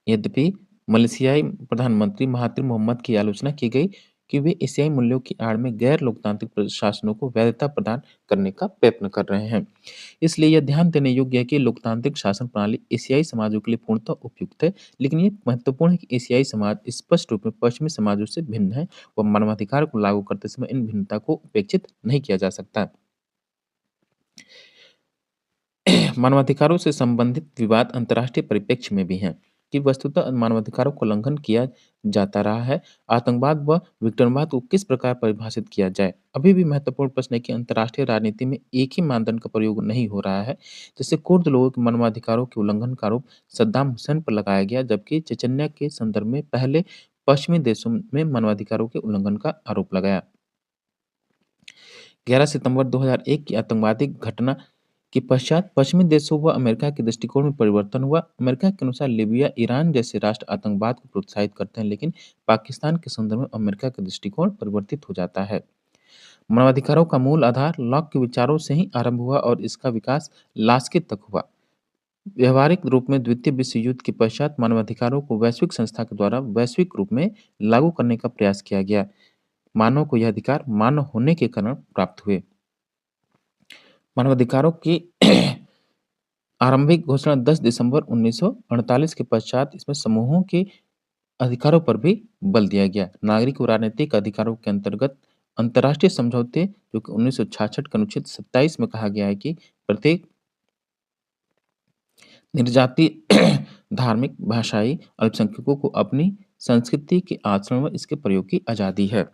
A: यद्यपि मलेशियाई प्रधानमंत्री महातिर मोहम्मद की आलोचना की गई कि वे एशियाई मूल्यों की आड़ में गैर लोकतांत्रिक शासनों को वैधता प्रदान करने का प्रयत्न कर रहे हैं। इसलिए यह ध्यान देने योग्य है कि लोकतांत्रिक शासन प्रणाली एशियाई समाजों के लिए पूर्णतः उपयुक्त है, लेकिन ये महत्वपूर्ण है कि एशियाई समाज स्पष्ट रूप में पश्चिमी समाजों से भिन्न है और मानवाधिकार को लागू करते समय इन भिन्नता को उपेक्षित नहीं किया जा सकता। मानवाधिकारों से संबंधित विवाद अंतर्राष्ट्रीय परिप्रेक्ष्य में भी हैं कि वस्तुतः मानवाधिकारों का उल्लंघन किया जाता रहा है। आतंकवाद व विघटनवाद को किस प्रकार परिभाषित किया जाए? अभी भी महत्वपूर्ण प्रश्न है कि अंतर्राष्ट्रीय राजनीति में एक ही मानदंड का प्रयोग नहीं हो रहा है। जैसे कुर्द लोगों के मानवाधिकारों के उल्लंघन का आरोप सद्दाम हुसैन पर लगाया गया, जबकि चेचन्या के संदर्भ में पहले पश्चिमी देशों में मानवाधिकारों के उल्लंघन का आरोप लगाया। 11 सितंबर 2001 की आतंकवादी घटना के पश्चात पश्चिमी देशों व अमेरिका के दृष्टिकोण में परिवर्तन हुआ। अमेरिका के अनुसार लीबिया, ईरान जैसे राष्ट्र आतंकवाद को प्रोत्साहित करते हैं, लेकिन पाकिस्तान के संदर्भ में अमेरिका का दृष्टिकोण परिवर्तित हो जाता है। मानवाधिकारों का मूल आधार लॉक के विचारों से ही आरंभ हुआ और इसका विकास लास्की तक हुआ। व्यवहारिक रूप में द्वितीय विश्व युद्ध के पश्चात मानवाधिकारों को वैश्विक संस्था के द्वारा वैश्विक रूप में लागू करने का प्रयास किया गया। मानव को यह अधिकार मानव होने के कारण प्राप्त हुए। मानवाधिकारों की आरंभिक घोषणा 10 दिसंबर 1948 के पश्चात इसमें समूहों के अधिकारों पर भी बल दिया गया। नागरिक और राजनीतिक अधिकारों के अंतर्गत अंतर्राष्ट्रीय समझौते जो कि 1966 के अनुच्छेद 27 में कहा गया है कि प्रत्येक निर्जाति धार्मिक, भाषाई अल्पसंख्यकों को अपनी संस्कृति के आचरण व इसके प्रयोग की आज़ादी है।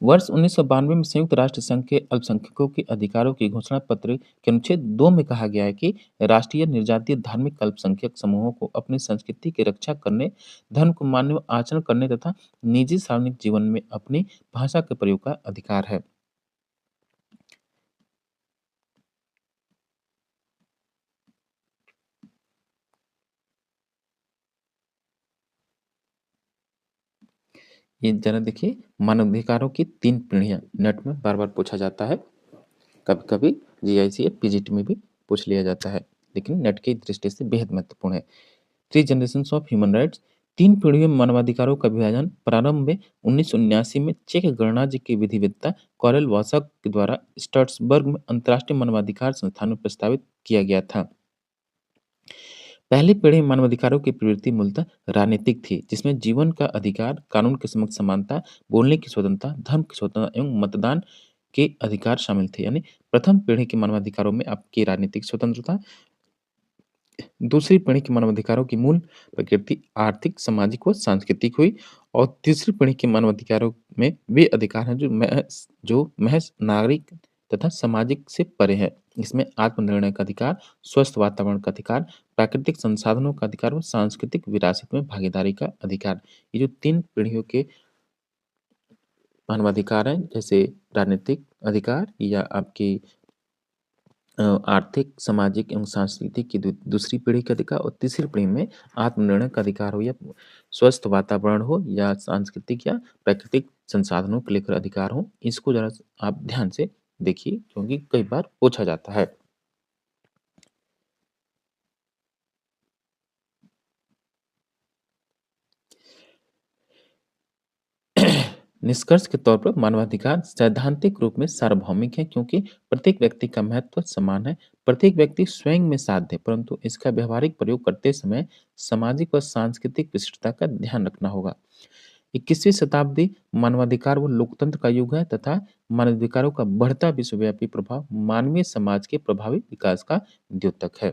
A: वर्ष 1992 में संयुक्त राष्ट्र संघ के अल्पसंख्यकों के अधिकारों की घोषणा पत्र के अनुच्छेद 2 में कहा गया है कि राष्ट्रीय निर्जातीय धार्मिक अल्पसंख्यक समूहों को अपनी संस्कृति की रक्षा करने, धर्म को मानने व आचरण करने तथा निजी सार्वजनिक जीवन में अपनी भाषा के प्रयोग का अधिकार है। ये जरा देखिए, मानवाधिकारों की 3 पीढ़ियाँ नेट में बार-बार पूछा जाता है। कभी-कभी जीआईसी या पीजीटी में भी पूछ लिया जाता है, लेकिन नेट की दृष्टि से बेहद महत्वपूर्ण है। 3 जनरेशंस ऑफ ह्यूमन राइट्स। 3 पीढ़ियों में मानवाधिकारों का विभाजन प्रारंभ में 1979 में चेक गणराज्य के विधिवेत्ता कॉरेल वासक के द्वारा स्ट्रासबर्ग में अंतर्राष्ट्रीय मानवाधिकार संस्थान में प्रस्तावित किया गया था। पहली पीढ़ी में मानवाधिकारों की प्रवृत्ति मूलतः राजनीतिक थी, जिसमें जीवन का अधिकार, कानून के समक्ष समानता, बोलने की स्वतंत्रता, धर्म की स्वतंत्रता एवं मतदान के अधिकार शामिल थे। यानी प्रथम पीढ़ी के मानवाधिकारों में आपकी राजनीतिक स्वतंत्रता, दूसरी पीढ़ी के मानवाधिकारों की मूल प्रकृति आर्थिक, सामाजिक व सांस्कृतिक हुई और तीसरी पीढ़ी के मानवाधिकारों में वे अधिकार हैं जो महज नागरिक तथा सामाजिक से परे हैं। इसमें आत्मनिर्णय का अधिकार, स्वस्थ वातावरण का अधिकार, प्राकृतिक संसाधनों का अधिकार व सांस्कृतिक विरासत में भागीदारी का अधिकार। ये जो 3 पीढ़ियों के मानवाधिकार हैं, जैसे राजनीतिक अधिकार या आपकी आर्थिक, सामाजिक एवं सांस्कृतिक की दूसरी पीढ़ी का अधिकार और तीसरी पीढ़ी में आत्मनिर्णय का अधिकार हो या स्वस्थ वातावरण हो या सांस्कृतिक या प्राकृतिक संसाधनों को लेकर अधिकार हो, इसको ज़रा आप ध्यान से देखिए क्योंकि कई बार पूछा जाता है। निष्कर्ष के तौर पर मानवाधिकार सैद्धांतिक रूप में सार्वभौमिक है क्योंकि प्रत्येक व्यक्ति का महत्व समान है। प्रत्येक व्यक्ति स्वयं में साध्य है, परंतु इसका व्यवहारिक प्रयोग करते समय सामाजिक व सांस्कृतिक विशिष्टता का ध्यान रखना होगा। 21वीं शताब्दी मानवाधिकार व लोकतंत्र का युग है तथा मानवाधिकारों का बढ़ता विश्वव्यापी प्रभाव मानवीय समाज के प्रभावी विकास का द्योतक है।